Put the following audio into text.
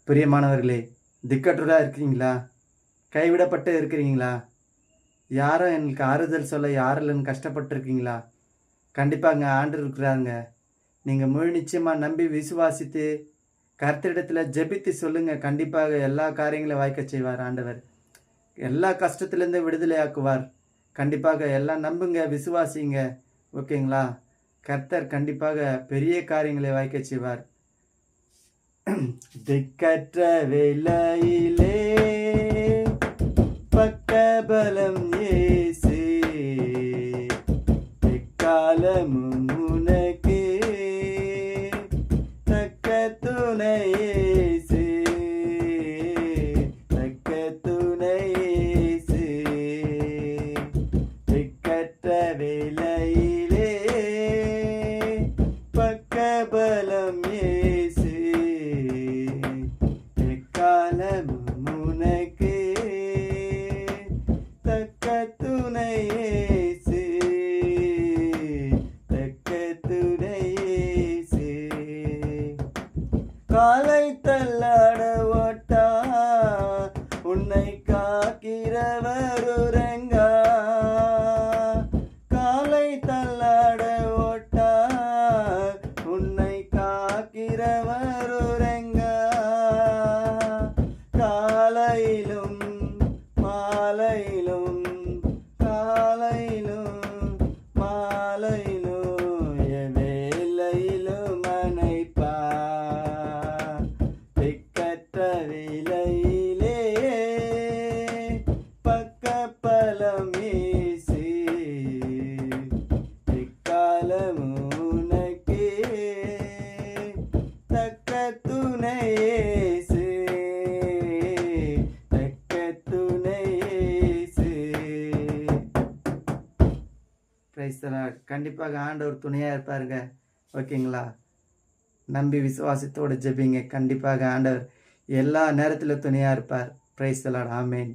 பிரியமானவர்களே, திக்கற்றதா இருக்கிறீங்களா? கைவிடப்பட்டு இருக்கிறீங்களா? யாரும் எனக்கு ஆறுதல் சொல்ல யாரும் இல்லைன்னு கஷ்டப்பட்டுருக்கீங்களா? கண்டிப்பாங்க ஆண்டவர் இருக்கிறாருங்க. நீங்கள் முழு நிச்சயமாக நம்பி விசுவாசித்து கர்த்தரிடத்தில் ஜெபித்து சொல்லுங்க. கண்டிப்பாக எல்லா காரியங்களையும் வாய்க்கச் செய்வார் ஆண்டவர். எல்லா கஷ்டத்துலேருந்து விடுதலை ஆக்குவார். கண்டிப்பாக எல்லாம் நம்புங்க, விசுவாசிங்க. ஓகேங்களா? கர்த்தர் கண்டிப்பாக பெரிய காரியங்களை வாய்க்கச் செய்வார். திக்கற்ற வேளையிலே பக்கபலம் இயேசு, எக்காலமும் உனக்கு தக்க துணை இயேசு, தக்க துணை இயேசு. திக்கற்ற வேளையிலே பக்கபலம் இயேசு, எக்காலமும் உனக்கு தக்க துணை இயேசு, தக்க துணை இயேசு. காலை தள்ளாட ஓட்டா உன்னை காக்கிறவர் உறங்கா, காலை தள்ளாட ஓட்டா உன்னை காக்கிறவர் உறங்கா. காலையிலும் மாலையிலும், காலையிலும் மாலையிலும் வேலையிலும் அணைப்பா. திக்கற்ற வேளையிலே பக்கப்பலம் இயேசு, எக்காலமும் உனக்கு தக்க துணை இயேசு, தக்க துணை இயேசு. Praise the Lord. கண்டிப்பாக ஆண்டவர் துணையாக இருப்பாருங்க. ஓகேங்களா? நம்பி விசுவாசத்தோடு ஜெபிங்க. கண்டிப்பாக ஆண்டவர் எல்லா நேரத்திலும் துணையாக இருப்பார். Praise the Lord. ஆமென்.